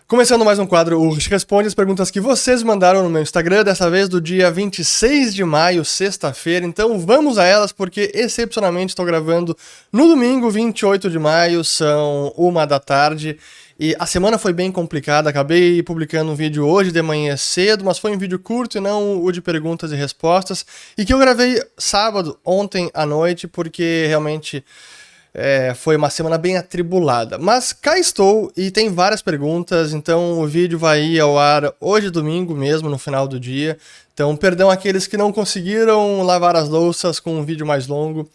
Começando mais um quadro, o Rich Responde as perguntas que vocês mandaram no meu Instagram, dessa vez do dia 26 de maio, sexta-feira. Então vamos a elas, porque excepcionalmente estou gravando no domingo, 28 de maio, são 1 da tarde. E a semana foi bem complicada, acabei publicando um vídeo hoje de manhã cedo, mas foi um vídeo curto e não o de perguntas e respostas. E que eu gravei sábado, ontem à noite, porque realmente... foi uma semana bem atribulada, mas cá estou e tem várias perguntas, então o vídeo vai ir ao ar hoje domingo mesmo, no final do dia. Então perdão aqueles que não conseguiram lavar as louças com um vídeo mais longo.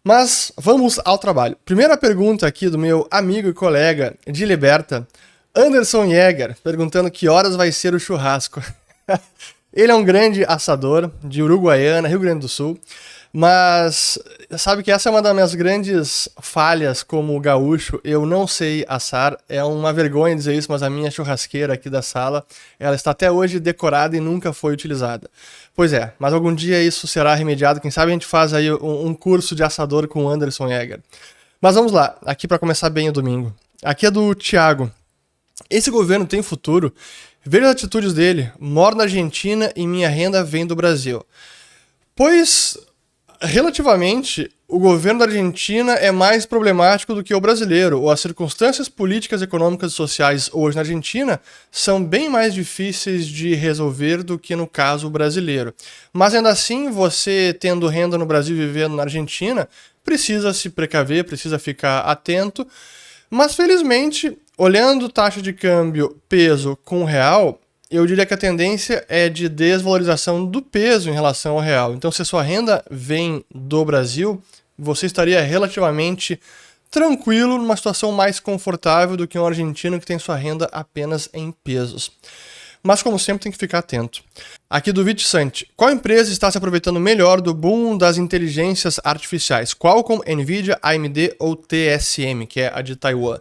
Mas vamos ao trabalho. Primeira pergunta aqui do meu amigo e colega de Liberta, Anderson Jäger, perguntando que horas vai ser o churrasco. Ele é um grande assador de Uruguaiana, Rio Grande do Sul. Mas sabe que essa é uma das minhas grandes falhas como gaúcho, eu não sei assar, é uma vergonha dizer isso, mas a minha churrasqueira aqui da sala, ela está até hoje decorada e nunca foi utilizada. Pois é, mas algum dia isso será remediado, quem sabe a gente faz aí um curso de assador com o Anderson Jäger. Mas vamos lá, aqui para começar bem o domingo. Aqui é do Thiago. Esse governo tem futuro? Veja as atitudes dele, moro na Argentina e minha renda vem do Brasil. Pois... relativamente, o governo da Argentina é mais problemático do que o brasileiro, ou as circunstâncias políticas, econômicas e sociais hoje na Argentina são bem mais difíceis de resolver do que no caso brasileiro. Mas ainda assim, você tendo renda no Brasil e vivendo na Argentina, precisa se precaver, precisa ficar atento. Mas felizmente, olhando taxa de câmbio peso com real, eu diria que a tendência é de desvalorização do peso em relação ao real. Então, se a sua renda vem do Brasil, você estaria relativamente tranquilo, numa situação mais confortável do que um argentino que tem sua renda apenas em pesos. Mas, como sempre, tem que ficar atento. Aqui do Vitsante. Qual empresa está se aproveitando melhor do boom das inteligências artificiais? Qualcomm, Nvidia, AMD ou TSM, que é a de Taiwan?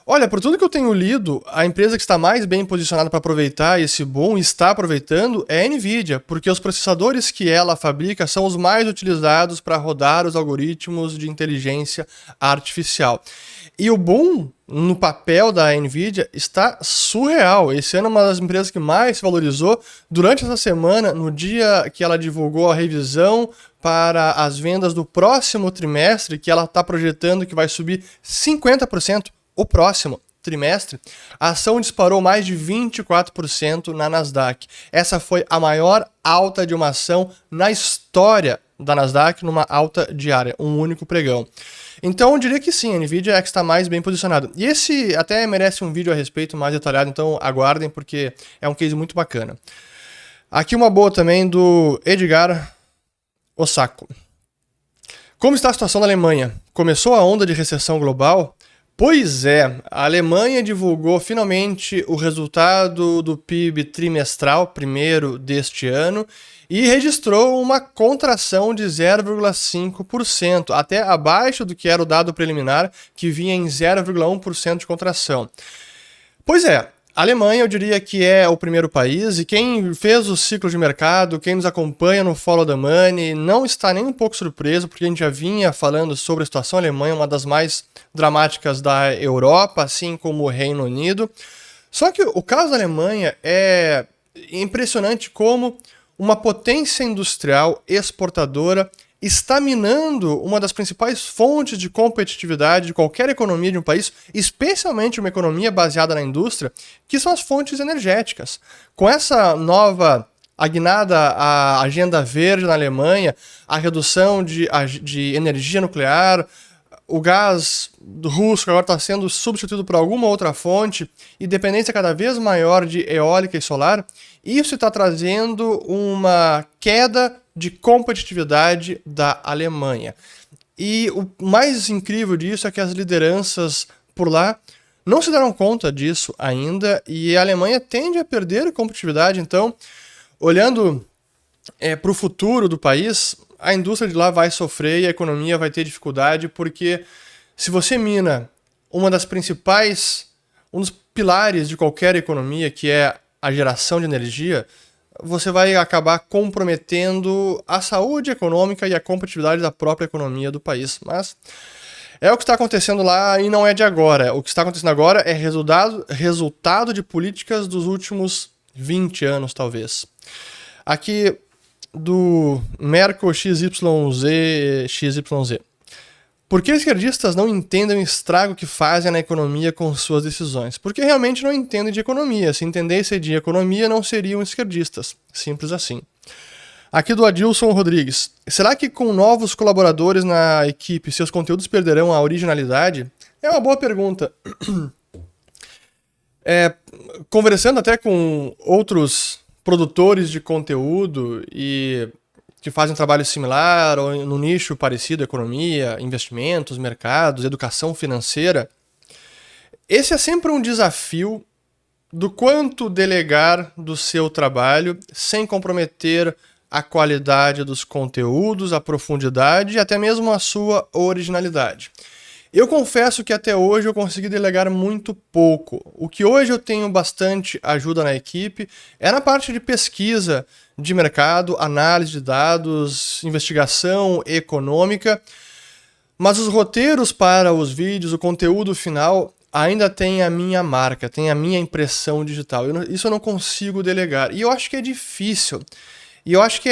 Olha, por tudo que eu tenho lido, a empresa que está mais bem posicionada para aproveitar esse boom e está aproveitando é a Nvidia, porque os processadores que ela fabrica são os mais utilizados para rodar os algoritmos de inteligência artificial. E o boom no papel da Nvidia está surreal. Esse ano é uma das empresas que mais se valorizou. Durante essa semana, no dia que ela divulgou a revisão para as vendas do próximo trimestre, que ela está projetando que vai subir 50%, o próximo trimestre, a ação disparou mais de 24% na Nasdaq. Essa foi a maior alta de uma ação na história da Nasdaq, numa alta diária, um único pregão. Então eu diria que sim, a Nvidia é a que está mais bem posicionada. E esse até merece um vídeo a respeito mais detalhado, então aguardem porque é um case muito bacana. Aqui uma boa também do Edgar Osako. Como está a situação da Alemanha? Começou a onda de recessão global? Pois é, a Alemanha divulgou finalmente o resultado do PIB trimestral, primeiro deste ano, e registrou uma contração de 0,5%, até abaixo do que era o dado preliminar, que vinha em 0,1% de contração. Pois é, a Alemanha eu diria que é o primeiro país, e quem fez o ciclo de mercado, quem nos acompanha no Follow the Money, não está nem um pouco surpreso, porque a gente já vinha falando sobre a situação alemã, uma das mais dramáticas da Europa, assim como o Reino Unido. Só que o caso da Alemanha é impressionante como uma potência industrial exportadora está minando uma das principais fontes de competitividade de qualquer economia de um país, especialmente uma economia baseada na indústria, que são as fontes energéticas. Com essa nova guinada à agenda verde na Alemanha, a redução de energia nuclear, o gás russo agora está sendo substituído por alguma outra fonte e dependência cada vez maior de eólica e solar, isso está trazendo uma queda de competitividade da Alemanha. E o mais incrível disso é que as lideranças por lá não se deram conta disso ainda e a Alemanha tende a perder competitividade. Então, olhando para o futuro do país, a indústria de lá vai sofrer e a economia vai ter dificuldade, porque se você mina um dos pilares de qualquer economia, que é a geração de energia, você vai acabar comprometendo a saúde econômica e a competitividade da própria economia do país. Mas É o que está acontecendo lá e não é de agora. O que está acontecendo agora é resultado de políticas dos últimos 20 anos, talvez. Aqui do Merco XYZ. Por que esquerdistas não entendem o estrago que fazem na economia com suas decisões? Porque realmente não entendem de economia. Se entendessem de economia, não seriam esquerdistas. Simples assim. Aqui do Adilson Rodrigues. Será que com novos colaboradores na equipe, seus conteúdos perderão a originalidade? É uma boa pergunta. Conversando até com outros produtores de conteúdo e que fazem um trabalho similar ou no nicho parecido, economia, investimentos, mercados, educação financeira, esse é sempre um desafio do quanto delegar do seu trabalho sem comprometer a qualidade dos conteúdos, a profundidade e até mesmo a sua originalidade. Eu confesso que até hoje eu consegui delegar muito pouco. O que hoje eu tenho bastante ajuda na equipe é na parte de pesquisa de mercado, análise de dados, investigação econômica, mas os roteiros para os vídeos, o conteúdo final, ainda tem a minha marca, tem a minha impressão digital. Isso eu não consigo delegar. E eu acho que é difícil. E eu acho que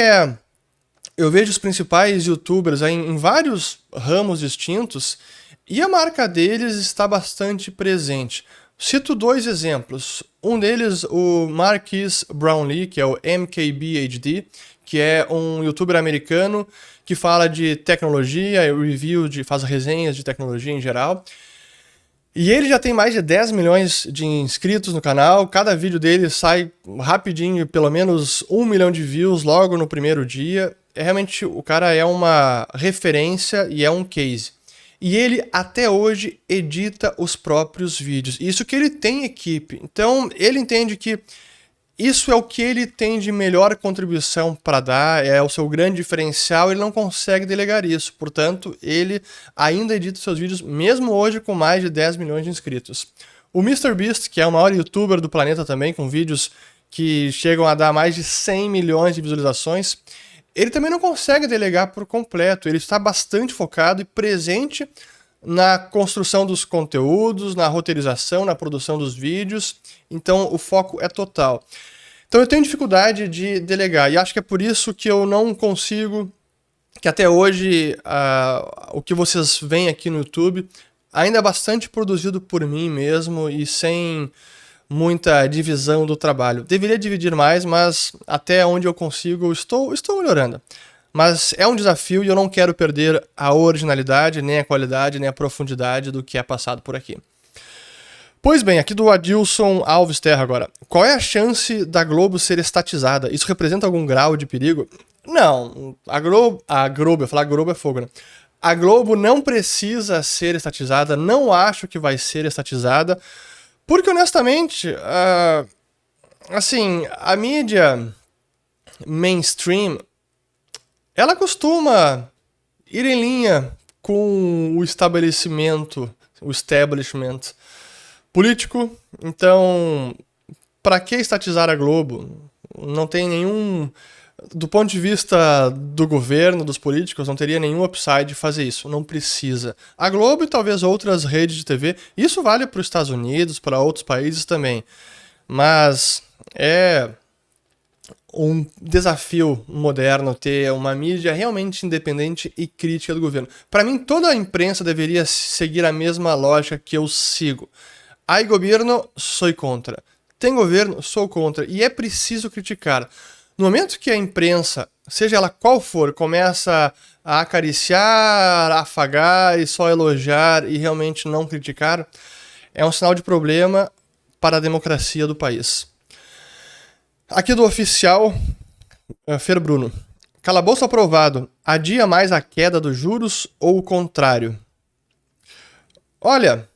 eu vejo os principais youtubers aí em vários ramos distintos e a marca deles está bastante presente. Cito 2 exemplos. Um deles, o Marquis Brownlee, que é o MKBHD, que é um youtuber americano que fala de tecnologia, faz resenhas de tecnologia em geral. E ele já tem mais de 10 milhões de inscritos no canal. Cada vídeo dele sai rapidinho, pelo menos 1 milhão de views logo no primeiro dia. Realmente, o cara é uma referência e é um case. E ele, até hoje, edita os próprios vídeos. Isso que ele tem equipe. Então, ele entende que isso é o que ele tem de melhor contribuição para dar, é o seu grande diferencial, ele não consegue delegar isso. Portanto, ele ainda edita seus vídeos, mesmo hoje com mais de 10 milhões de inscritos. O MrBeast, que é o maior youtuber do planeta também, com vídeos que chegam a dar mais de 100 milhões de visualizações, ele também não consegue delegar por completo. Ele está bastante focado e presente na construção dos conteúdos, na roteirização, na produção dos vídeos. Então, o foco é total. Então, eu tenho dificuldade de delegar. E acho que é por isso que eu não consigo, que até hoje, o que vocês veem aqui no YouTube ainda é bastante produzido por mim mesmo e sem muita divisão do trabalho. Deveria dividir mais, mas até onde eu consigo, estou melhorando. Mas é um desafio e eu não quero perder a originalidade, nem a qualidade, nem a profundidade do que é passado por aqui. Pois bem, aqui do Adilson Alves Terra agora. Qual é a chance da Globo ser estatizada? Isso representa algum grau de perigo? Não, a Globo, eu falar Globo é fogo, né? A Globo não precisa ser estatizada, não acho que vai ser estatizada, porque honestamente, assim, a mídia mainstream, ela costuma ir em linha com o estabelecimento político. Então, para que estatizar a Globo? Não tem nenhum... Do ponto de vista do governo, dos políticos, não teria nenhum upside de fazer isso. Não precisa. A Globo e talvez outras redes de TV, isso vale para os Estados Unidos, para outros países também. Mas é um desafio moderno ter uma mídia realmente independente e crítica do governo. Para mim, toda a imprensa deveria seguir a mesma lógica que eu sigo. Hay governo, sou contra. Tem governo, sou contra. E é preciso criticar. No momento que a imprensa, seja ela qual for, começa a acariciar, afagar e só elogiar e realmente não criticar, é um sinal de problema para a democracia do país. Aqui do oficial, Fer Bruno. Calabouço aprovado. Adia mais a queda dos juros ou o contrário? Olha,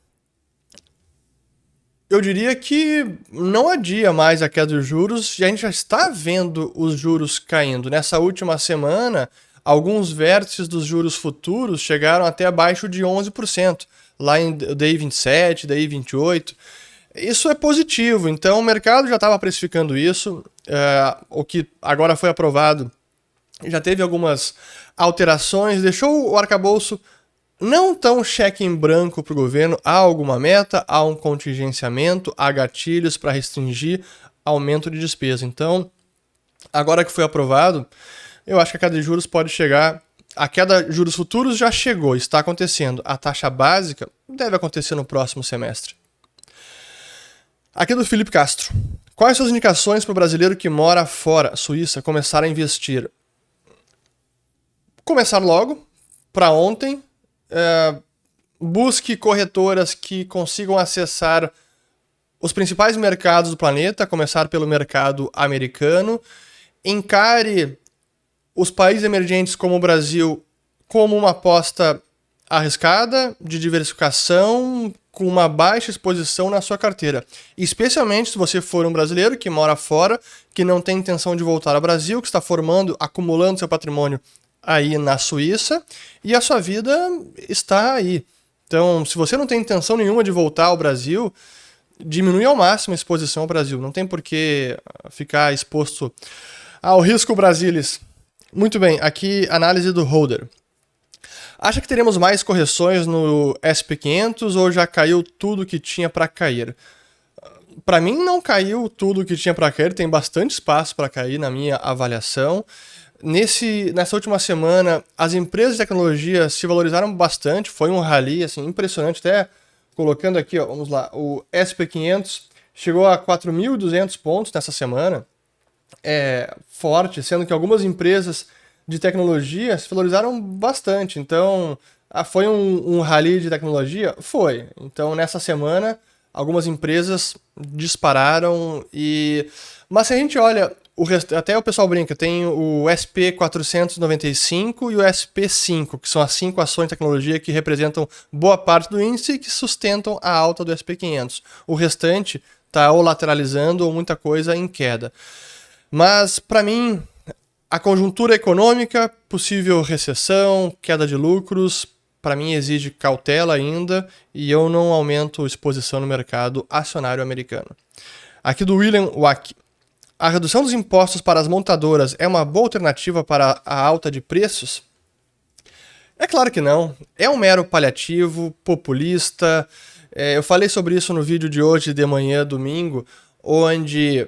eu diria que não adia mais a queda dos juros, e a gente já está vendo os juros caindo. Nessa última semana, alguns vértices dos juros futuros chegaram até abaixo de 11%, lá em DI 27, DI 28. Isso é positivo, então o mercado já estava precificando isso, o que agora foi aprovado já teve algumas alterações, deixou o arcabouço não tão cheque em branco para o governo, há alguma meta, há um contingenciamento, há gatilhos para restringir aumento de despesa. Então, agora que foi aprovado, eu acho que a queda de juros pode chegar. A queda de juros futuros já chegou, está acontecendo. A taxa básica deve acontecer no próximo semestre. Aqui é do Felipe Castro. Quais suas indicações para o brasileiro que mora fora, Suíça, começar a investir? Começar logo, para ontem. Busque corretoras que consigam acessar os principais mercados do planeta, começar pelo mercado americano. Encare os países emergentes como o Brasil como uma aposta arriscada, de diversificação, com uma baixa exposição na sua carteira. Especialmente se você for um brasileiro que mora fora, que não tem intenção de voltar ao Brasil, que está formando, acumulando seu patrimônio aí na Suíça, e a sua vida está aí. Então, se você não tem intenção nenhuma de voltar ao Brasil, diminui ao máximo a exposição ao Brasil. Não tem por que ficar exposto ao risco Brasilis. Muito bem, aqui análise do holder. Acha que teremos mais correções no SP500 ou já caiu tudo que tinha para cair? Para mim não caiu tudo que tinha para cair, tem bastante espaço para cair na minha avaliação. Nessa última semana, as empresas de tecnologia se valorizaram bastante, foi um rally assim, impressionante, até colocando aqui, ó, vamos lá, o SP500 chegou a 4.200 pontos nessa semana, forte, sendo que algumas empresas de tecnologia se valorizaram bastante. Então, foi um rally de tecnologia? Foi. Então, nessa semana, algumas empresas dispararam Mas se a gente olha, até o pessoal brinca, tem o SP495 e o SP5, que são as 5 ações de tecnologia que representam boa parte do índice e que sustentam a alta do SP500. O restante está ou lateralizando ou muita coisa em queda. Mas, para mim, a conjuntura econômica, possível recessão, queda de lucros, para mim exige cautela ainda e eu não aumento exposição no mercado acionário americano. Aqui do William Wack. A redução dos impostos para as montadoras é uma boa alternativa para a alta de preços? É claro que não. É um mero paliativo, populista. Eu falei sobre isso no vídeo de hoje, de manhã, domingo, onde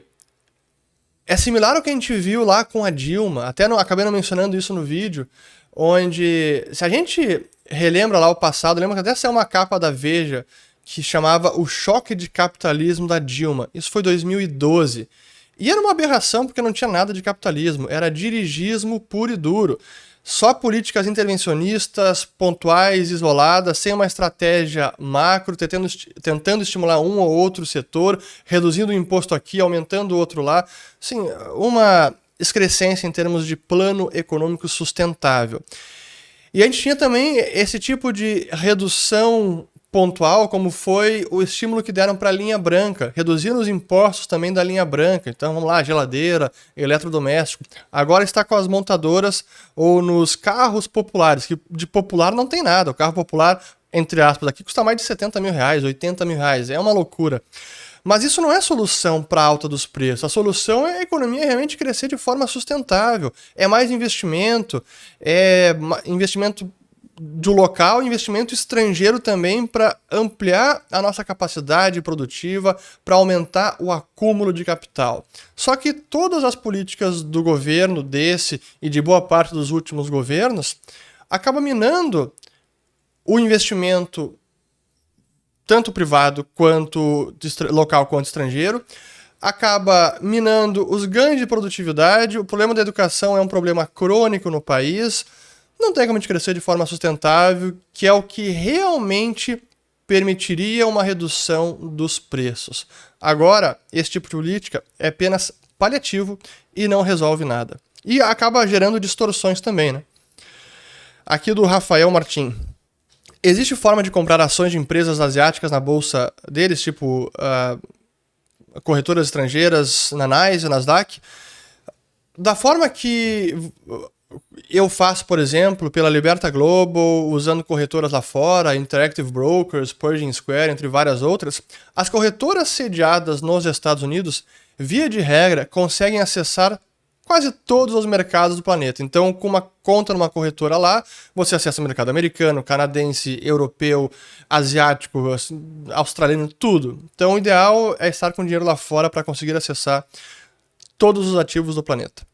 é similar ao que a gente viu lá com a Dilma, acabei não mencionando isso no vídeo, onde, se a gente relembra lá o passado, lembra que até saiu uma capa da Veja que chamava O Choque de Capitalismo da Dilma. Isso foi 2012. E era uma aberração porque não tinha nada de capitalismo, era dirigismo puro e duro. Só políticas intervencionistas, pontuais, isoladas, sem uma estratégia macro, tentando estimular um ou outro setor, reduzindo o imposto aqui, aumentando o outro lá. Sim, uma excrescência em termos de plano econômico sustentável. E a gente tinha também esse tipo de redução pontual, como foi o estímulo que deram para a linha branca, reduzindo os impostos também da linha branca. Então vamos lá, geladeira, eletrodoméstico. Agora está com as montadoras ou nos carros populares, que de popular não tem nada. O carro popular, entre aspas, aqui custa mais de 70 mil reais, 80 mil reais. É uma loucura. Mas isso não é solução para a alta dos preços. A solução é a economia realmente crescer de forma sustentável. É mais investimento, investimento do local, investimento estrangeiro também para ampliar a nossa capacidade produtiva, para aumentar o acúmulo de capital. Só que todas as políticas do governo desse e de boa parte dos últimos governos acabam minando o investimento tanto privado quanto local quanto estrangeiro, acaba minando os ganhos de produtividade. O problema da educação é um problema crônico no país. Não tem como a gente crescer de forma sustentável, que é o que realmente permitiria uma redução dos preços. Agora, esse tipo de política é apenas paliativo e não resolve nada. E acaba gerando distorções também, né? Aqui do Rafael Martim. Existe forma de comprar ações de empresas asiáticas na bolsa deles, tipo corretoras estrangeiras, na NYSE, Nasdaq? Da forma que eu faço, por exemplo, pela Liberta Global, usando corretoras lá fora, Interactive Brokers, Pershing Square, entre várias outras, as corretoras sediadas nos Estados Unidos, via de regra, conseguem acessar quase todos os mercados do planeta. Então, com uma conta numa corretora lá, você acessa o mercado americano, canadense, europeu, asiático, australiano, tudo. Então, o ideal é estar com dinheiro lá fora para conseguir acessar todos os ativos do planeta.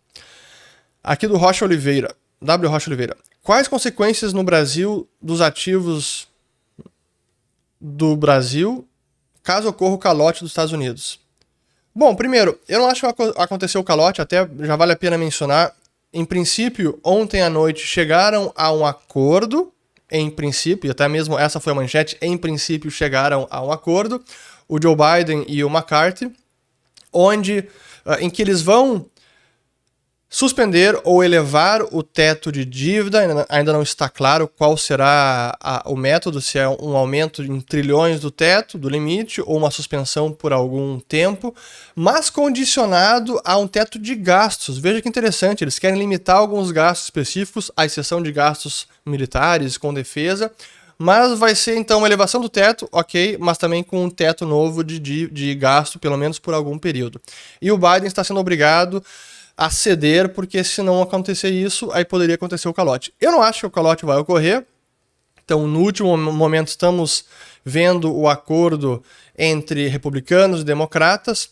Aqui do Rocha Oliveira, W. Rocha Oliveira. Quais consequências no Brasil dos ativos do Brasil caso ocorra o calote dos Estados Unidos? Bom, primeiro, eu não acho que aconteceu o calote, até já vale a pena mencionar. Em princípio, ontem à noite chegaram a um acordo, em princípio, e até mesmo essa foi a manchete, em princípio chegaram a um acordo, o Joe Biden e o McCarthy, em que eles vão suspender ou elevar o teto de dívida. Ainda não está claro qual será o método, se é um aumento em trilhões do teto, do limite, ou uma suspensão por algum tempo, mas condicionado a um teto de gastos. Veja que interessante, eles querem limitar alguns gastos específicos, à exceção de gastos militares com defesa, mas vai ser então uma elevação do teto, ok, mas também com um teto novo de gasto, pelo menos por algum período. E o Biden está sendo obrigado a ceder, porque se não acontecer isso, aí poderia acontecer o calote. Eu não acho que o calote vai ocorrer. Então, no último momento, estamos vendo o acordo entre republicanos e democratas,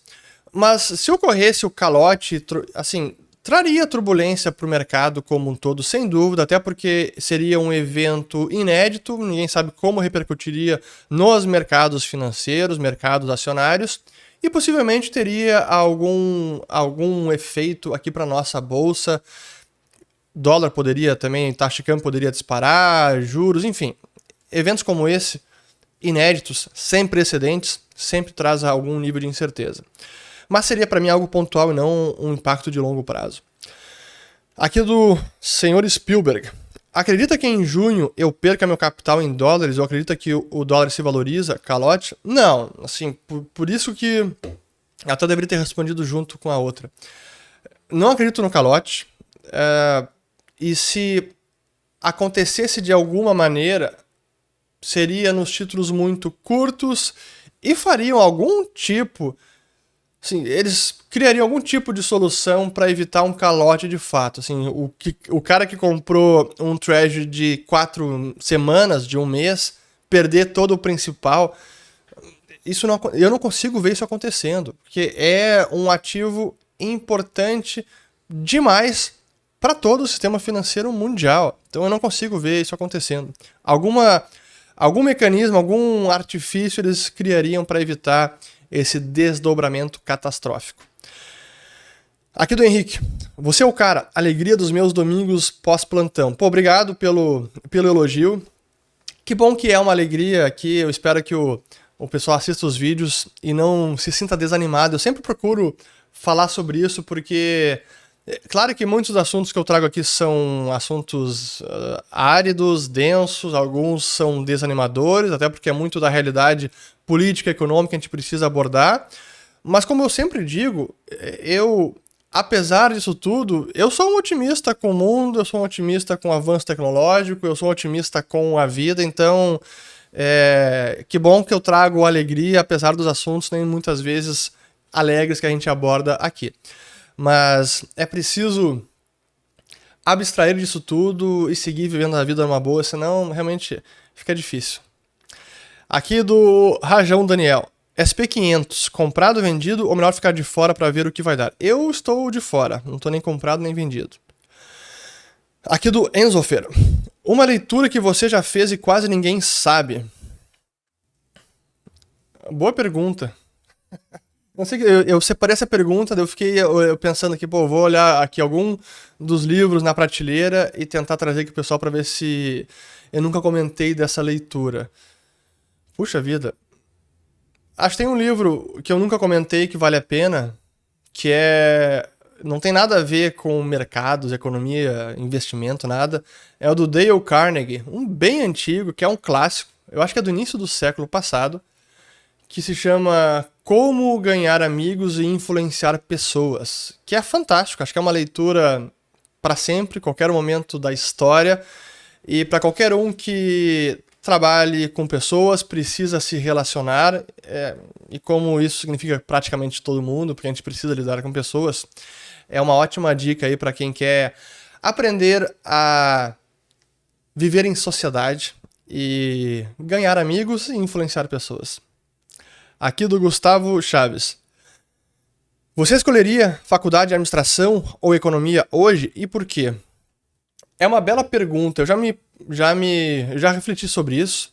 mas se ocorresse o calote, assim, traria turbulência para o mercado como um todo, sem dúvida, até porque seria um evento inédito, ninguém sabe como repercutiria nos mercados financeiros, mercados acionários, e possivelmente teria algum efeito aqui para nossa bolsa. Dólar poderia também, taxa de câmbio poderia disparar, juros, enfim. Eventos como esse, inéditos, sem precedentes, sempre traz algum nível de incerteza. Mas seria para mim algo pontual e não um impacto de longo prazo. Aqui do senhor Spielberg. Acredita que em junho eu perca meu capital em dólares ou acredita que o dólar se valoriza? Calote? Não, assim, por isso que eu até deveria ter respondido junto com a outra. Não acredito no calote, e se acontecesse de alguma maneira, seria nos títulos muito curtos e fariam algum tipo, assim, eles criariam algum tipo de solução para evitar um calote de fato. Assim, o cara que comprou um Treasury de 4 semanas, de um mês, perder todo o principal, eu não consigo ver isso acontecendo, porque é um ativo importante demais para todo o sistema financeiro mundial. Então eu não consigo ver isso acontecendo. Algum mecanismo, algum artifício eles criariam para evitar esse desdobramento catastrófico. Aqui do Henrique. Você é o cara, alegria dos meus domingos pós-plantão. Pô, obrigado pelo elogio. Que bom que é uma alegria aqui. Eu espero que o pessoal assista os vídeos e não se sinta desanimado. Eu sempre procuro falar sobre isso porque, claro que muitos dos assuntos que eu trago aqui são assuntos áridos, densos, alguns são desanimadores, até porque é muito da realidade política e econômica que a gente precisa abordar. Mas como eu sempre digo, apesar disso tudo, eu sou um otimista com o mundo, eu sou um otimista com o avanço tecnológico, eu sou um otimista com a vida, então que bom que eu trago alegria, apesar dos assuntos nem muitas vezes alegres que a gente aborda aqui. Mas é preciso abstrair disso tudo e seguir vivendo a vida numa boa, senão realmente fica difícil. Aqui do Rajão Daniel. SP500, comprado ou vendido, ou melhor ficar de fora para ver o que vai dar? Eu estou de fora, não estou nem comprado nem vendido. Aqui do Enzofer. Uma leitura que você já fez e quase ninguém sabe. Boa pergunta. Não sei, eu separei essa pergunta, daí eu fiquei pensando aqui, vou olhar aqui algum dos livros na prateleira e tentar trazer aqui o pessoal para ver se eu nunca comentei dessa leitura. Puxa vida. Acho que tem um livro que eu nunca comentei que vale a pena, que não tem nada a ver com mercados, economia, investimento, nada. É o do Dale Carnegie, um bem antigo, que é um clássico, eu acho que é do início do século passado, que se chama Como Ganhar Amigos e Influenciar Pessoas, que é fantástico, acho que é uma leitura para sempre, qualquer momento da história, e para qualquer um que trabalhe com pessoas, precisa se relacionar, e como isso significa praticamente todo mundo, porque a gente precisa lidar com pessoas, É uma ótima dica aí para quem quer aprender a viver em sociedade e ganhar amigos e influenciar pessoas. Aqui do Gustavo Chaves. Você escolheria faculdade de administração ou economia hoje e por quê? É uma bela pergunta. Eu já refleti sobre isso.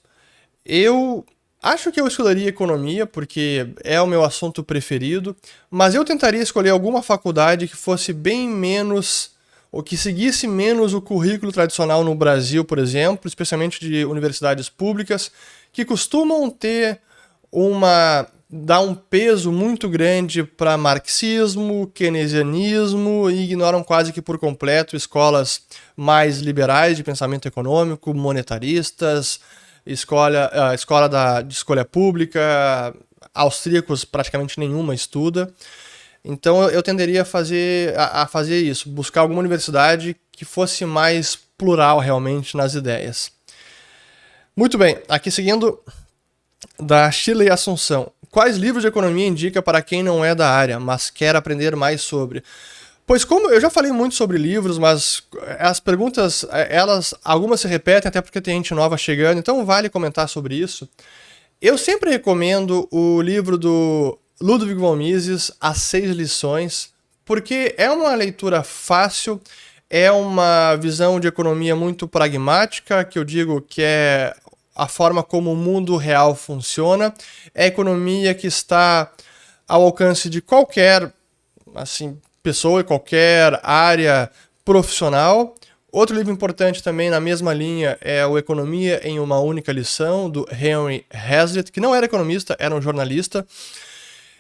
Eu acho que eu escolheria economia porque é o meu assunto preferido, mas eu tentaria escolher alguma faculdade que fosse bem menos, ou que seguisse menos o currículo tradicional no Brasil, por exemplo, especialmente de universidades públicas, que costumam dar um peso muito grande para marxismo, keynesianismo e ignoram quase que por completo escolas mais liberais de pensamento econômico, monetaristas, de escolha pública, austríacos praticamente nenhuma estuda. Então eu tenderia a fazer isso, buscar alguma universidade que fosse mais plural realmente nas ideias. Muito bem, aqui seguindo da Shirley Assunção. Quais livros de economia indica para quem não é da área, mas quer aprender mais sobre? Pois como eu já falei muito sobre livros, mas as perguntas, algumas se repetem até porque tem gente nova chegando, então vale comentar sobre isso. Eu sempre recomendo o livro do Ludwig von Mises, As 6 Lições, porque é uma leitura fácil, é uma visão de economia muito pragmática, que eu digo que é a forma como o mundo real funciona, é economia que está ao alcance de qualquer pessoa, qualquer área profissional. Outro livro importante também na mesma linha é o Economia em uma Única Lição, do Henry Hazlitt, que não era economista, era um jornalista.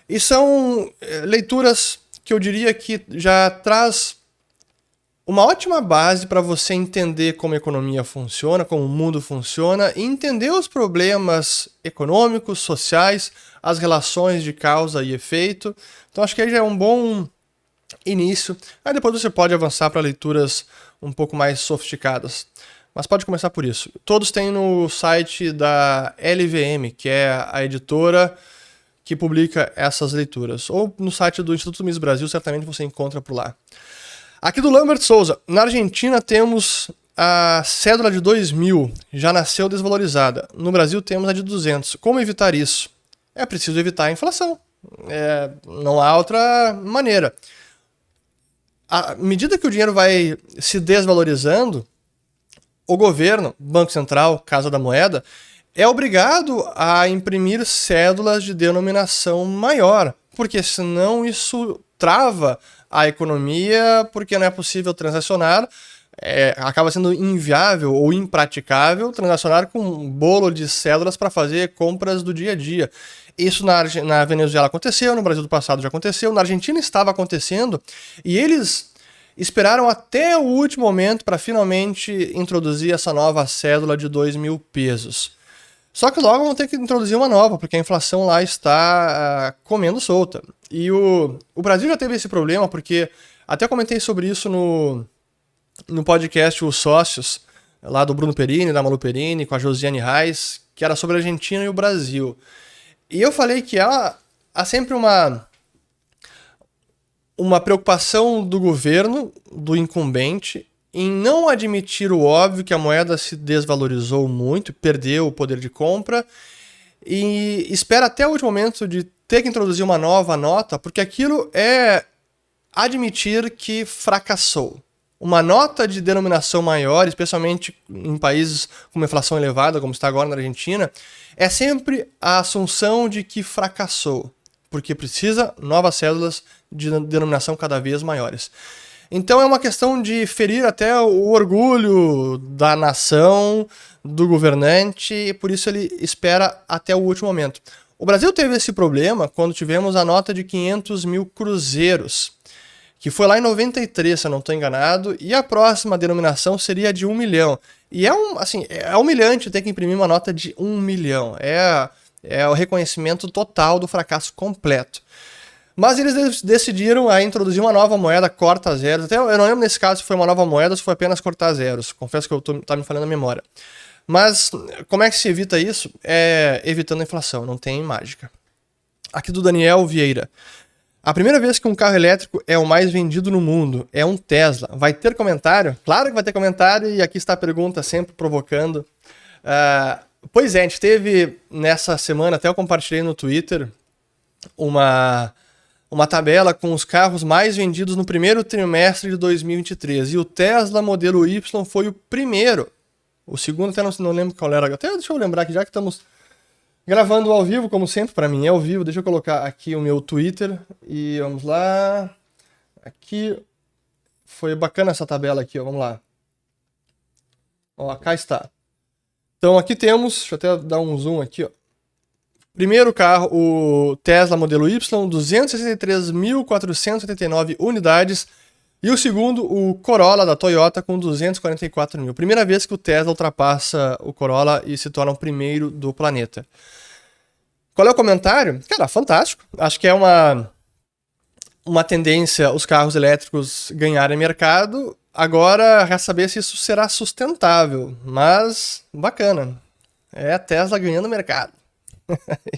E são leituras que eu diria que já traz uma ótima base para você entender como a economia funciona, como o mundo funciona, e entender os problemas econômicos, sociais, as relações de causa e efeito. Então acho que aí já é um bom início. Aí depois você pode avançar para leituras um pouco mais sofisticadas. Mas pode começar por isso. Todos têm no site da LVM, que é a editora que publica essas leituras. Ou no site do Instituto Mises Brasil, certamente você encontra por lá. Aqui do Lambert Souza. Na Argentina temos a cédula de 2000, já nasceu desvalorizada. No Brasil temos a de 200. Como evitar isso? É preciso evitar a inflação. Não há outra maneira. À medida que o dinheiro vai se desvalorizando, o governo, Banco Central, Casa da Moeda, é obrigado a imprimir cédulas de denominação maior, porque senão isso trava a economia, porque não é possível transacionar, acaba sendo inviável ou impraticável transacionar com um bolo de cédulas para fazer compras do dia a dia. Isso na Venezuela aconteceu, no Brasil do passado já aconteceu, na Argentina estava acontecendo, e eles esperaram até o último momento para finalmente introduzir essa nova cédula de 2.000 pesos. Só que logo vão ter que introduzir uma nova, porque a inflação lá está comendo solta. E o Brasil já teve esse problema, porque até comentei sobre isso no podcast Os Sócios, lá do Bruno Perini, da Malu Perini, com a Josiane Reis, que era sobre a Argentina e o Brasil. E eu falei que há sempre uma preocupação do governo, do incumbente, em não admitir o óbvio que a moeda se desvalorizou muito, perdeu o poder de compra, e espera até o último momento de ter que introduzir uma nova nota, porque aquilo é admitir que fracassou. Uma nota de denominação maior, especialmente em países com uma inflação elevada, como está agora na Argentina, é sempre a assunção de que fracassou, porque precisa novas cédulas de denominação cada vez maiores. Então é uma questão de ferir até o orgulho da nação, do governante, e por isso ele espera até o último momento. O Brasil teve esse problema quando tivemos a nota de 500 mil cruzeiros, que foi lá em 93, se eu não estou enganado, e a próxima denominação seria de 1 milhão. E é humilhante ter que imprimir uma nota de 1 milhão. É o reconhecimento total do fracasso completo. Mas eles decidiram a introduzir uma nova moeda corta zeros. Até eu não lembro nesse caso se foi uma nova moeda ou se foi apenas cortar zeros. Confesso que tá me falando a memória. Mas como é que se evita isso? Evitando a inflação, não tem mágica. Aqui do Daniel Vieira. A primeira vez que um carro elétrico é o mais vendido no mundo é um Tesla. Vai ter comentário? Claro que vai ter comentário, e aqui está a pergunta, sempre provocando. Pois é, a gente teve nessa semana, até eu compartilhei no Twitter, uma tabela com os carros mais vendidos no primeiro trimestre de 2023. E o Tesla modelo Y foi o primeiro. O segundo até não lembro qual era. Até deixa eu lembrar aqui, já que estamos gravando ao vivo, como sempre, para mim é ao vivo. Deixa eu colocar aqui o meu Twitter e vamos lá. Aqui foi bacana essa tabela aqui, ó. Vamos lá. Ó, cá está. Então aqui temos, deixa eu até dar um zoom aqui, ó. Primeiro carro, o Tesla modelo Y, 263.479 unidades. E o segundo, o Corolla da Toyota, com 244 mil. Primeira vez que o Tesla ultrapassa o Corolla e se torna o primeiro do planeta. Qual é o comentário? Cara, fantástico. Acho que é uma tendência os carros elétricos ganharem mercado. Agora, resta saber se isso será sustentável. Mas, bacana. É a Tesla ganhando mercado.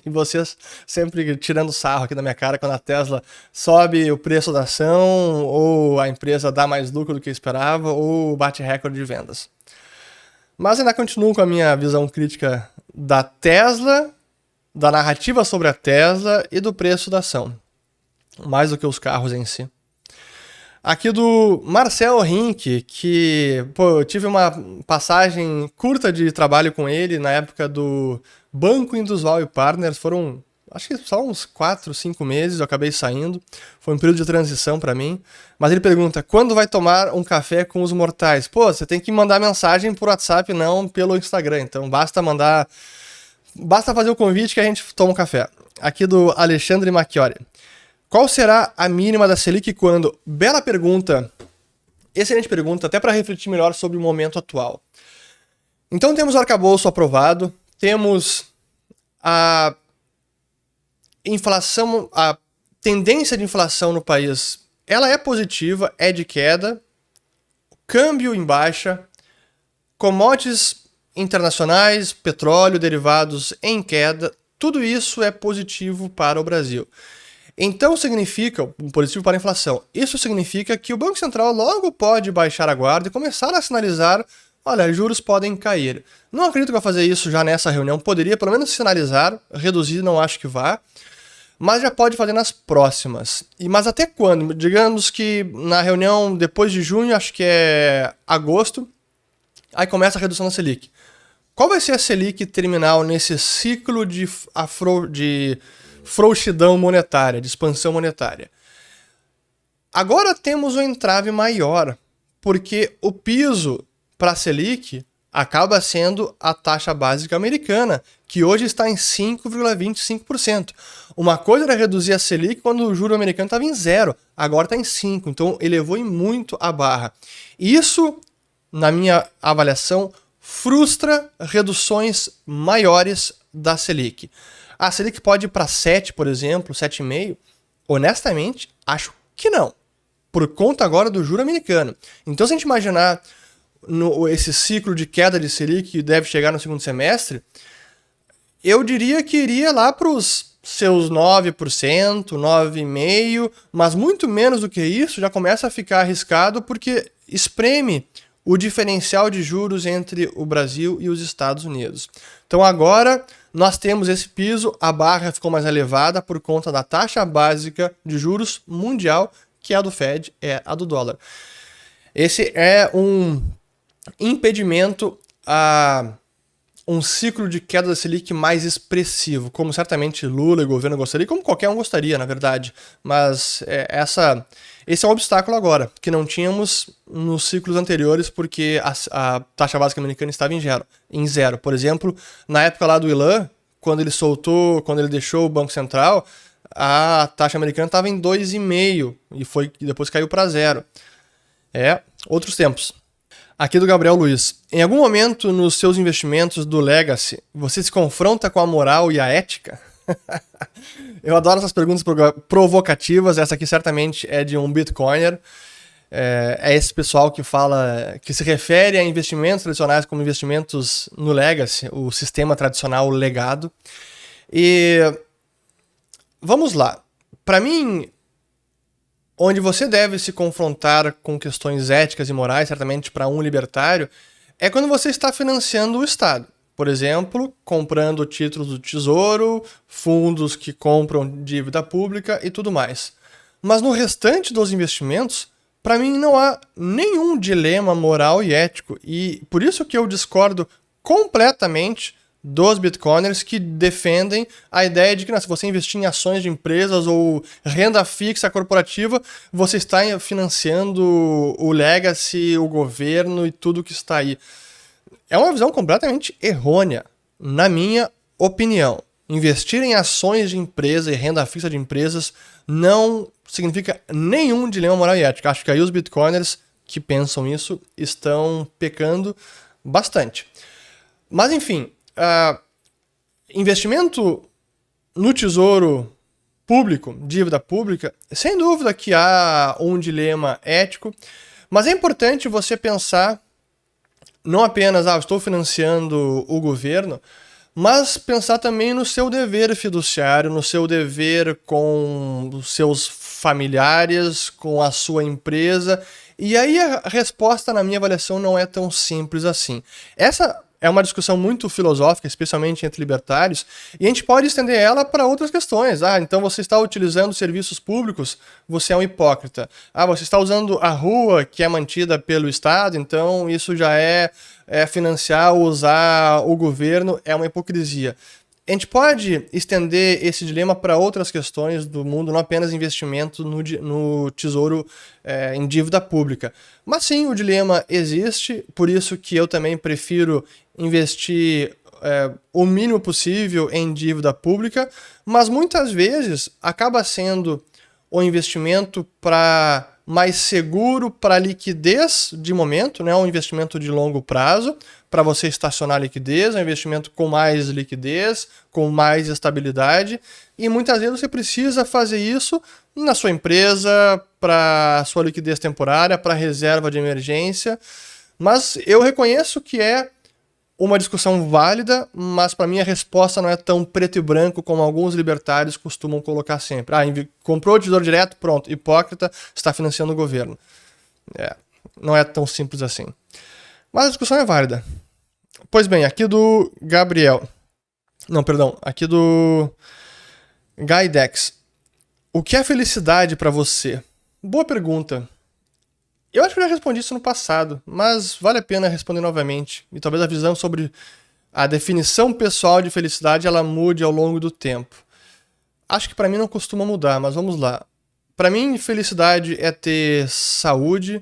E vocês sempre tirando sarro aqui da minha cara quando a Tesla sobe o preço da ação, ou a empresa dá mais lucro do que esperava, ou bate recorde de vendas. Mas ainda continuo com a minha visão crítica da Tesla, da narrativa sobre a Tesla e do preço da ação, mais do que os carros em si. Aqui do Marcel Rink, que eu tive uma passagem curta de trabalho com ele na época do Banco Industrial e Partners. Foram, acho que só uns 4, 5 meses, eu acabei saindo. Foi um período de transição para mim. Mas ele pergunta, quando vai tomar um café com os mortais? Pô, você tem que mandar mensagem por WhatsApp, não pelo Instagram. Então basta fazer o convite que a gente toma um café. Aqui do Alexandre Macchiori. Qual será a mínima da Selic quando? Bela pergunta, excelente pergunta, até para refletir melhor sobre o momento atual. Então temos o arcabouço aprovado, temos a inflação, a tendência de inflação no país, ela é positiva, é de queda, câmbio em baixa, commodities internacionais, petróleo, derivados em queda, tudo isso é positivo para o Brasil. Então significa, positivo para a inflação, isso significa que o Banco Central logo pode baixar a guarda e começar a sinalizar, olha, juros podem cair. Não acredito que vai fazer isso já nessa reunião, poderia pelo menos sinalizar, reduzir não acho que vá, mas já pode fazer nas próximas. Mas até quando? Digamos que na reunião depois de junho, acho que é agosto, aí começa a redução da Selic. Qual vai ser a Selic terminal nesse ciclo de frouxidão monetária, de expansão monetária? Agora temos um entrave maior, porque o piso para a Selic acaba sendo a taxa básica americana, que hoje está em 5,25%. Uma coisa era reduzir a Selic quando o juro americano estava em 0, agora está em 5%, então elevou em muito a barra. Isso, na minha avaliação, frustra reduções maiores da Selic. A Selic pode ir para 7, por exemplo, 7,5%. Honestamente, acho que não. Por conta agora do juro americano. Então, se a gente imaginar esse ciclo de queda de Selic que deve chegar no segundo semestre, eu diria que iria lá para os seus 9%, 9,5%, mas muito menos do que isso já começa a ficar arriscado porque espreme o diferencial de juros entre o Brasil e os Estados Unidos. Então agora nós temos esse piso, a barra ficou mais elevada por conta da taxa básica de juros mundial, que é a do Fed, é a do dólar. Esse é um impedimento a um ciclo de queda da Selic mais expressivo, como certamente Lula e o governo gostaria, como qualquer um gostaria, na verdade. Mas esse é um obstáculo agora, que não tínhamos nos ciclos anteriores, porque a taxa básica americana estava em zero. Por exemplo, na época lá do Ilan, quando ele deixou o Banco Central, a taxa americana estava em 2,5% e depois caiu para 0%. Outros tempos. Aqui do Gabriel Luiz. Em algum momento nos seus investimentos do Legacy, você se confronta com a moral e a ética? Eu adoro essas perguntas provocativas. Essa aqui certamente é de um Bitcoiner. É esse pessoal que se refere a investimentos tradicionais como investimentos no Legacy, o sistema tradicional legado. E vamos lá. Para mim, onde você deve se confrontar com questões éticas e morais, certamente para um libertário, é quando você está financiando o Estado. Por exemplo, comprando títulos do Tesouro, fundos que compram dívida pública e tudo mais. Mas no restante dos investimentos, para mim não há nenhum dilema moral e ético. E por isso que eu discordo completamente dos bitcoiners que defendem a ideia de que se você investir em ações de empresas ou renda fixa corporativa, você está financiando o legacy, o governo e tudo que está aí. É uma visão completamente errônea, na minha opinião. Investir em ações de empresa e renda fixa de empresas não significa nenhum dilema moral e ético. Acho que aí os bitcoiners que pensam isso estão pecando bastante. Mas enfim, investimento no tesouro público, dívida pública, sem dúvida que há um dilema ético, mas é importante você pensar não apenas, estou financiando o governo, mas pensar também no seu dever fiduciário, no seu dever com os seus familiares, com a sua empresa. E aí a resposta, na minha avaliação, não é tão simples assim. Essa é uma discussão muito filosófica, especialmente entre libertários, e a gente pode estender ela para outras questões. Então você está utilizando serviços públicos, você é um hipócrita. Você está usando a rua que é mantida pelo Estado, então isso já é financiar ou usar o governo, é uma hipocrisia. A gente pode estender esse dilema para outras questões do mundo, não apenas investimento no tesouro em dívida pública. Mas sim, o dilema existe, por isso que eu também prefiro investir o mínimo possível em dívida pública, mas muitas vezes acaba sendo o investimento mais seguro para liquidez de momento, né? Um investimento de longo prazo, para você estacionar liquidez, um investimento com mais liquidez, com mais estabilidade, e muitas vezes você precisa fazer isso na sua empresa, para sua liquidez temporária, para reserva de emergência, mas eu reconheço que é uma discussão válida, mas para mim a resposta não é tão preto e branco como alguns libertários costumam colocar sempre. Comprou o tesouro direto, pronto, hipócrita, está financiando o governo. Não é tão simples assim. Mas a discussão é válida. Pois bem, aqui do Gabriel. Não, perdão, aqui do Gaidex. O que é felicidade para você? Boa pergunta. Eu acho que eu já respondi isso no passado, mas vale a pena responder novamente. E talvez a visão sobre a definição pessoal de felicidade ela mude ao longo do tempo. Acho que para mim não costuma mudar, mas vamos lá. Para mim, felicidade é ter saúde,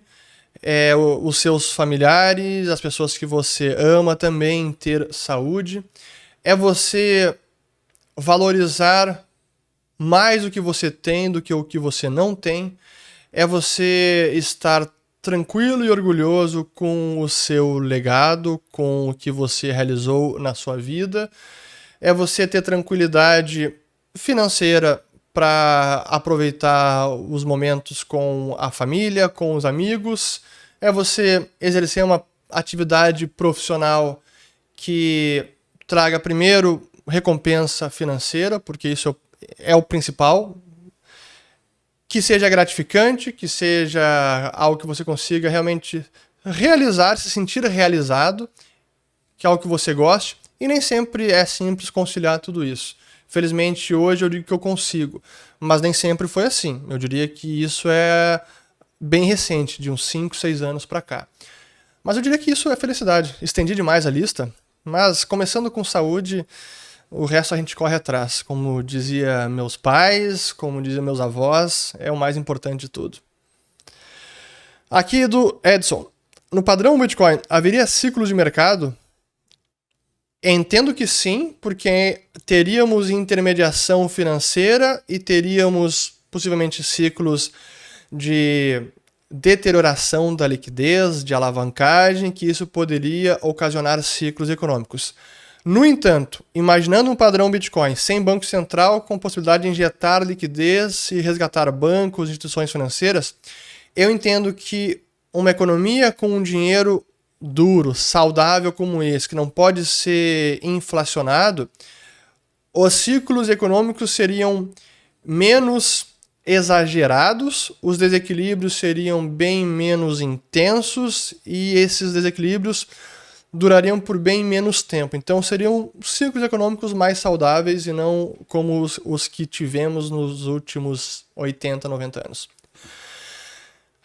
os seus familiares, as pessoas que você ama também ter saúde. É você valorizar mais o que você tem do que o que você não tem. É você estar tranquilo e orgulhoso com o seu legado, com o que você realizou na sua vida. É você ter tranquilidade financeira para aproveitar os momentos com a família, com os amigos. É você exercer uma atividade profissional que traga primeiro recompensa financeira, porque isso é o principal. Que seja gratificante, que seja algo que você consiga realmente realizar, se sentir realizado, que é algo que você goste, e nem sempre é simples conciliar tudo isso. Felizmente, hoje eu digo que eu consigo, mas nem sempre foi assim. Eu diria que isso é bem recente, de uns 5, 6 anos para cá. Mas eu diria que isso é felicidade. Estendi demais a lista, mas começando com saúde, o resto a gente corre atrás. Como dizia meus pais, como diziam meus avós, é o mais importante de tudo. Aqui do Edson. No padrão Bitcoin, haveria ciclos de mercado? Entendo que sim, porque teríamos intermediação financeira e teríamos possivelmente ciclos de deterioração da liquidez, de alavancagem, que isso poderia ocasionar ciclos econômicos. No entanto, imaginando um padrão Bitcoin sem banco central, com possibilidade de injetar liquidez e resgatar bancos e instituições financeiras, eu entendo que uma economia com um dinheiro duro, saudável como esse, que não pode ser inflacionado, os ciclos econômicos seriam menos exagerados, os desequilíbrios seriam bem menos intensos e esses desequilíbrios durariam por bem menos tempo. Então seriam ciclos econômicos mais saudáveis e não como os que tivemos nos últimos 80, 90 anos.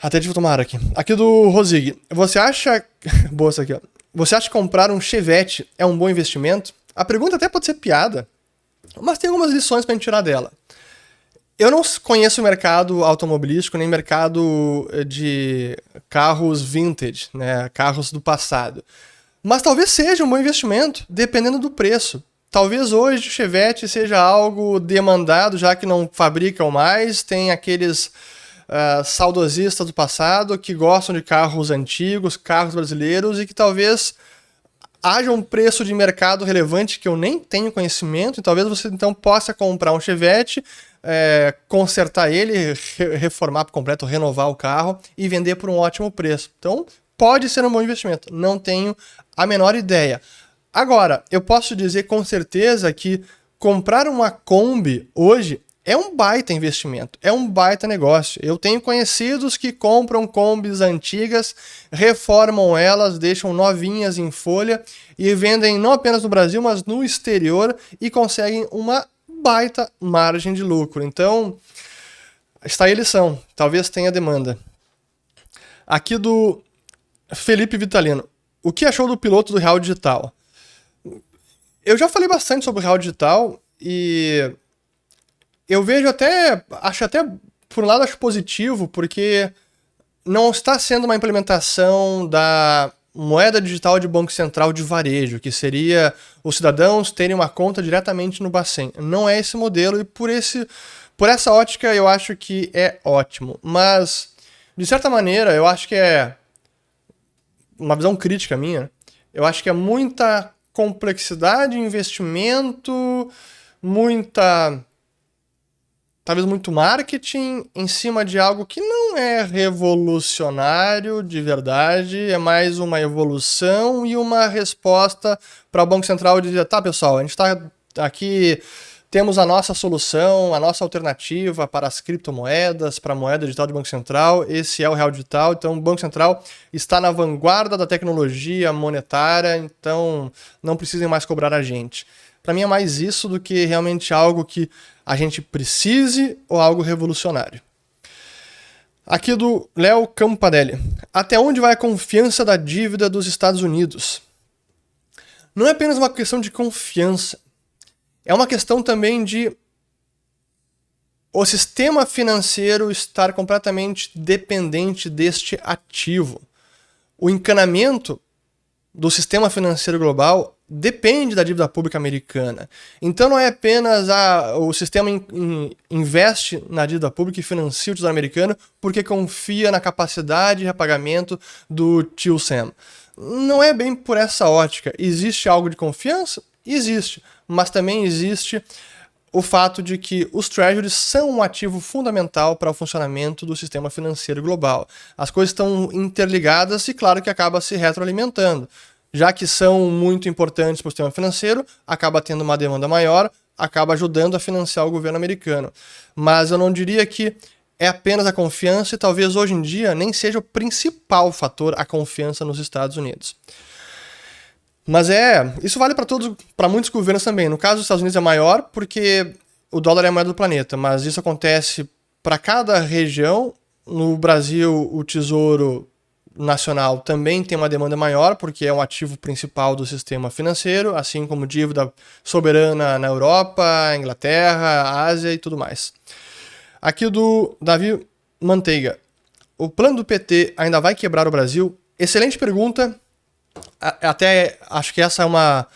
Até tive que tomar aqui. Aqui do Rosig. Você acha... Boa essa aqui, ó. Você acha que comprar um Chevette é um bom investimento? A pergunta até pode ser piada, mas tem algumas lições pra gente tirar dela. Eu não conheço o mercado automobilístico, nem mercado de carros vintage, né? Carros do passado. Mas talvez seja um bom investimento, dependendo do preço. Talvez hoje o Chevette seja algo demandado, já que não fabricam mais. Tem aqueles saudosistas do passado que gostam de carros antigos, carros brasileiros, e que talvez haja um preço de mercado relevante que eu nem tenho conhecimento, e talvez você então possa comprar um Chevette, consertar ele, reformar por completo, renovar o carro e vender por um ótimo preço. Então, pode ser um bom investimento, não tenho a menor ideia. Agora, eu posso dizer com certeza que comprar uma Kombi hoje é um baita investimento, é um baita negócio. Eu tenho conhecidos que compram Kombis antigas, reformam elas, deixam novinhas em folha e vendem não apenas no Brasil, mas no exterior e conseguem uma baita margem de lucro. Então, está aí a lição, talvez tenha demanda. Aqui do Felipe Vitalino. O que achou do piloto do Real Digital? Eu já falei bastante sobre o Real Digital e eu vejo acho até, por um lado, acho positivo, porque não está sendo uma implementação da moeda digital de Banco Central de varejo, que seria os cidadãos terem uma conta diretamente no Bacen. Não é esse modelo e por essa ótica eu acho que é ótimo. Mas, de certa maneira, eu acho que é uma visão crítica minha. Eu acho que é muita complexidade, investimento, talvez muito marketing em cima de algo que não é revolucionário de verdade, é mais uma evolução e uma resposta para o Banco Central dizer, tá pessoal, a gente está aqui, temos a nossa solução, a nossa alternativa para as criptomoedas, para a moeda digital do Banco Central, esse é o Real Digital, então o Banco Central está na vanguarda da tecnologia monetária, então não precisem mais cobrar a gente. Para mim é mais isso do que realmente algo que a gente precise ou algo revolucionário. Aqui do Léo Campadelli. Até onde vai a confiança da dívida dos Estados Unidos? Não é apenas uma questão de confiança. É uma questão também de o sistema financeiro estar completamente dependente deste ativo. O encanamento do sistema financeiro global depende da dívida pública americana. Então não é apenas o sistema investe na dívida pública e financia o tesouro americano porque confia na capacidade de repagamento do tio Sam. Não é bem por essa ótica. Existe algo de confiança? Existe. Mas também existe o fato de que os treasuries são um ativo fundamental para o funcionamento do sistema financeiro global. As coisas estão interligadas e claro que acaba se retroalimentando. Já que são muito importantes para o sistema financeiro, acaba tendo uma demanda maior, acaba ajudando a financiar o governo americano. Mas eu não diria que é apenas a confiança e talvez hoje em dia nem seja o principal fator a confiança nos Estados Unidos. Mas isso vale para muitos governos também. No caso dos Estados Unidos é maior porque o dólar é a moeda do planeta, mas isso acontece para cada região. No Brasil, o Tesouro Nacional também tem uma demanda maior, porque é um ativo principal do sistema financeiro, assim como dívida soberana na Europa, Inglaterra, Ásia e tudo mais. Aqui do Davi Manteiga. O plano do PT ainda vai quebrar o Brasil? Excelente pergunta. Até acho que essa é uma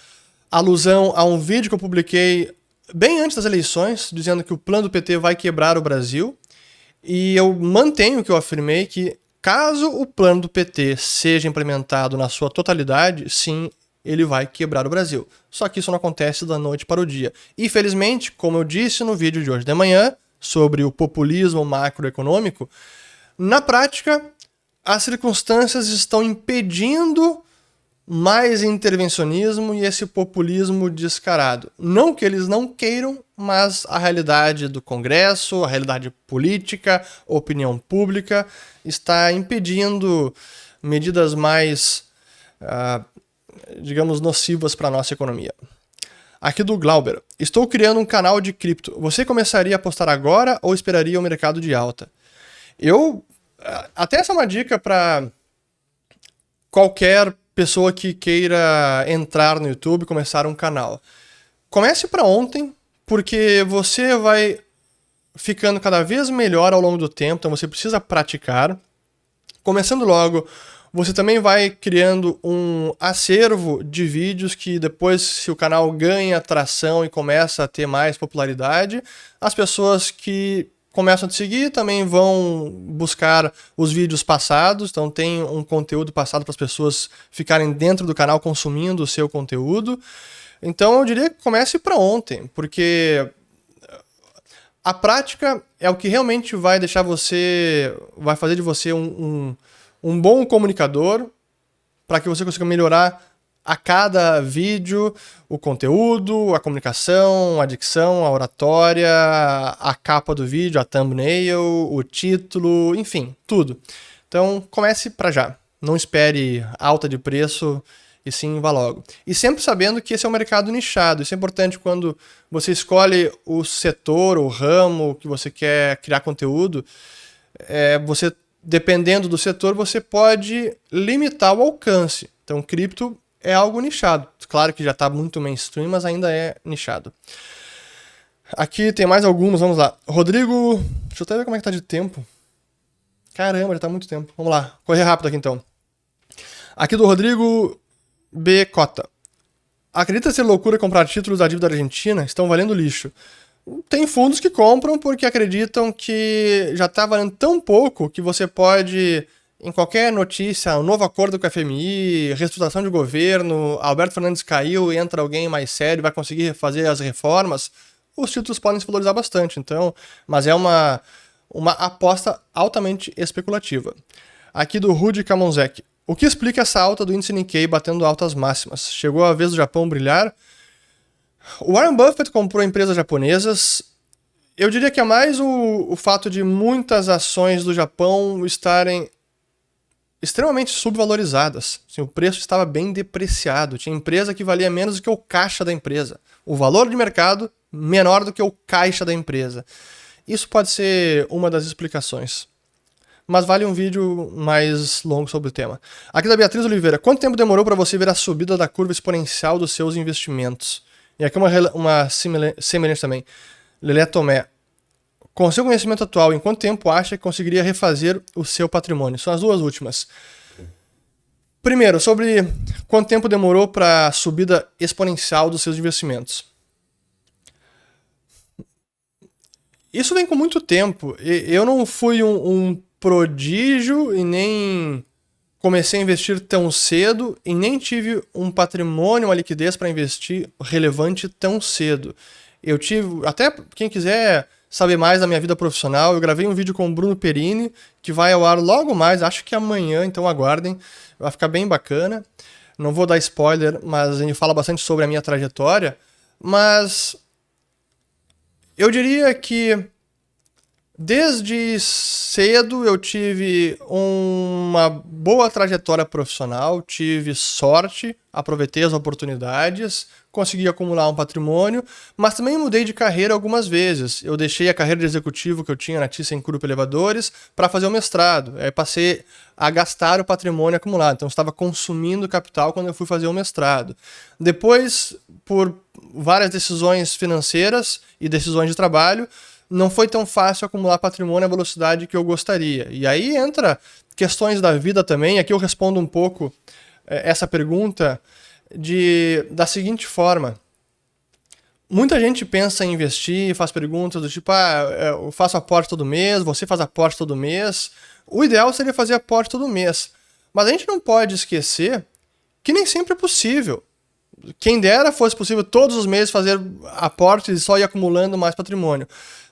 alusão a um vídeo que eu publiquei bem antes das eleições, dizendo que o plano do PT vai quebrar o Brasil. E eu mantenho o que eu afirmei, que caso o plano do PT seja implementado na sua totalidade, sim, ele vai quebrar o Brasil. Só que isso não acontece da noite para o dia. E, felizmente, como eu disse no vídeo de hoje de manhã, sobre o populismo macroeconômico, na prática, as circunstâncias estão impedindo mais intervencionismo e esse populismo descarado. Não que eles não queiram, mas a realidade do Congresso, a realidade política, a opinião pública está impedindo medidas mais, digamos, nocivas para a nossa economia. Aqui do Glauber. Estou criando um canal de cripto. Você começaria a apostar agora ou esperaria o mercado de alta? Até essa é uma dica para qualquer pessoa que queira entrar no YouTube e começar um canal. Comece para ontem, porque você vai ficando cada vez melhor ao longo do tempo, então você precisa praticar. Começando logo, você também vai criando um acervo de vídeos que depois, se o canal ganha tração e começa a ter mais popularidade, as pessoas que começam a te seguir também vão buscar os vídeos passados, então tem um conteúdo passado para as pessoas ficarem dentro do canal consumindo o seu conteúdo. Então eu diria que comece para ontem, porque a prática é o que realmente vai deixar vai fazer de você um bom comunicador, para que você consiga melhorar a cada vídeo o conteúdo, a comunicação, a dicção, a oratória, a capa do vídeo, a thumbnail, o título, enfim, tudo. Então comece para já. Não espere alta de preço e sim vá logo. E sempre sabendo que esse é um mercado nichado. Isso é importante quando você escolhe o setor, o ramo que você quer criar conteúdo. Você, dependendo do setor, você pode limitar o alcance. Então, cripto é algo nichado. Claro que já está muito mainstream, mas ainda é nichado. Aqui tem mais alguns, vamos lá. Rodrigo, deixa eu até ver como é que tá de tempo. Caramba, já tá muito tempo. Vamos lá, correr rápido aqui então. Aqui do Rodrigo B. Cota. Acredita ser loucura comprar títulos da dívida argentina? Estão valendo lixo. Tem fundos que compram porque acreditam que já está valendo tão pouco que você pode, em qualquer notícia, um novo acordo com a FMI, reestruturação de governo, Alberto Fernandes caiu e entra alguém mais sério, vai conseguir fazer as reformas, os títulos podem se valorizar bastante. Então, mas é uma aposta altamente especulativa. Aqui do Rudy Kamonzek. O que explica essa alta do índice Nikkei batendo altas máximas? Chegou a vez do Japão brilhar? O Warren Buffett comprou empresas japonesas. Eu diria que é mais o fato de muitas ações do Japão estarem extremamente subvalorizadas. Assim, o preço estava bem depreciado. Tinha empresa que valia menos do que o caixa da empresa. O valor de mercado menor do que o caixa da empresa. Isso pode ser uma das explicações. Mas vale um vídeo mais longo sobre o tema. Aqui da Beatriz Oliveira. Quanto tempo demorou para você ver a subida da curva exponencial dos seus investimentos? E aqui uma semelhante também. Lelé Tomé. Com seu conhecimento atual, em quanto tempo acha que conseguiria refazer o seu patrimônio? São as duas últimas. Primeiro, sobre quanto tempo demorou para a subida exponencial dos seus investimentos. Isso vem com muito tempo. Eu não fui um prodígio e nem comecei a investir tão cedo e nem tive um patrimônio, uma liquidez para investir relevante tão cedo. Eu tive, até quem quiser saber mais da minha vida profissional, eu gravei um vídeo com o Bruno Perini, que vai ao ar logo mais, acho que amanhã, então aguardem, vai ficar bem bacana. Não vou dar spoiler, mas ele fala bastante sobre a minha trajetória, mas eu diria que desde cedo eu tive uma boa trajetória profissional, tive sorte, aproveitei as oportunidades, consegui acumular um patrimônio, mas também mudei de carreira algumas vezes. Eu deixei a carreira de executivo que eu tinha na ThyssenKrupp Elevadores para fazer o mestrado. Aí passei a gastar o patrimônio acumulado, então eu estava consumindo capital quando eu fui fazer o mestrado. Depois, por várias decisões financeiras e decisões de trabalho, não foi tão fácil acumular patrimônio à velocidade que eu gostaria. E aí entra questões da vida também. Aqui eu respondo um pouco essa pergunta da seguinte forma. Muita gente pensa em investir, faz perguntas do tipo, eu faço aporte todo mês, você faz aporte todo mês. O ideal seria fazer aporte todo mês. Mas a gente não pode esquecer que nem sempre é possível. Quem dera fosse possível todos os meses fazer aportes e só ir acumulando mais patrimônio.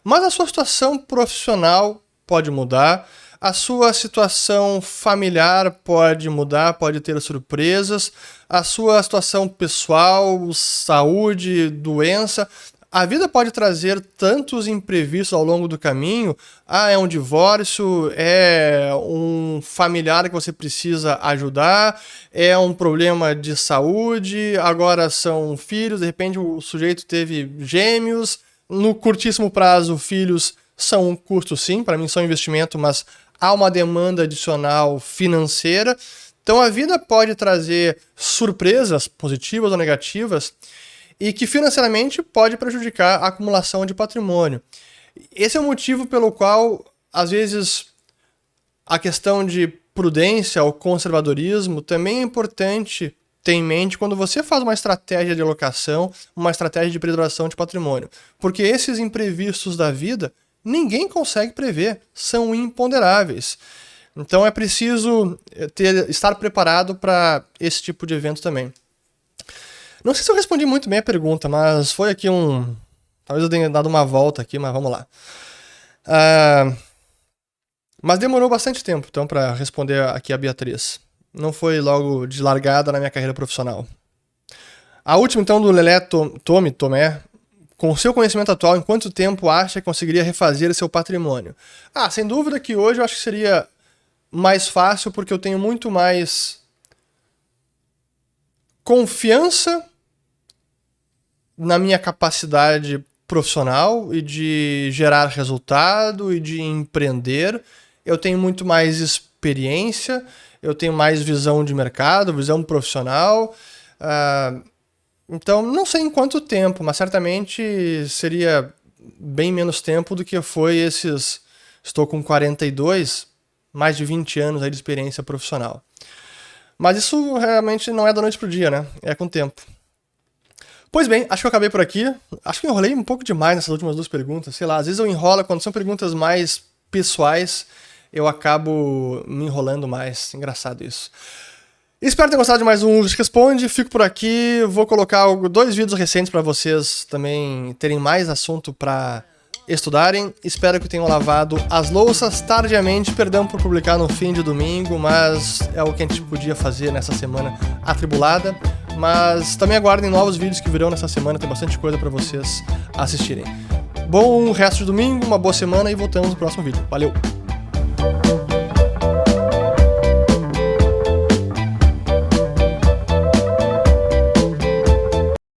Mas a sua situação profissional pode mudar, a sua situação familiar pode mudar, pode ter surpresas, a sua situação pessoal, saúde, doença, A vida pode trazer tantos imprevistos ao longo do caminho. É um divórcio, é um familiar que você precisa ajudar, é um problema de saúde, agora são filhos, de repente o sujeito teve gêmeos. No curtíssimo prazo, filhos são um custo sim, para mim são um investimento, mas há uma demanda adicional financeira. Então a vida pode trazer surpresas positivas ou negativas e que financeiramente pode prejudicar a acumulação de patrimônio. Esse é o motivo pelo qual, às vezes, a questão de prudência ou conservadorismo também é importante ter em mente quando você faz uma estratégia de alocação, uma estratégia de preservação de patrimônio. Porque esses imprevistos da vida, ninguém consegue prever, são imponderáveis. Então é preciso estar preparado para esse tipo de evento também. Não sei se eu respondi muito bem a pergunta, mas foi aqui talvez eu tenha dado uma volta aqui, mas vamos lá. Mas demorou bastante tempo, então, para responder aqui a Beatriz. Não foi logo de largada na minha carreira profissional. A última, então, do Lelé Tomé. Com o seu conhecimento atual, em quanto tempo acha que conseguiria refazer seu patrimônio? Sem dúvida que hoje eu acho que seria mais fácil, porque eu tenho muito mais confiança na minha capacidade profissional e de gerar resultado e de empreender. Eu tenho muito mais experiência, eu tenho mais visão de mercado, visão profissional. Então, não sei em quanto tempo, mas certamente seria bem menos tempo do que foi esses... Estou com 42, mais de 20 anos aí de experiência profissional. Mas isso realmente não é da noite pro dia, né? É com o tempo. Pois bem, acho que eu acabei por aqui. Acho que eu enrolei um pouco demais nessas últimas duas perguntas. Sei lá, às vezes eu enrolo quando são perguntas mais pessoais, eu acabo me enrolando mais. Engraçado isso. Espero ter gostado de mais um Ulrich Responde. Fico por aqui. Vou colocar 2 vídeos recentes para vocês também terem mais assunto para estudarem. Espero que tenham lavado as louças tardiamente. Perdão por publicar no fim de domingo, mas é o que a gente podia fazer nessa semana atribulada. Mas também aguardem novos vídeos que virão nessa semana. Tem bastante coisa para vocês assistirem. Bom resto de domingo, uma boa semana e voltamos no próximo vídeo. Valeu!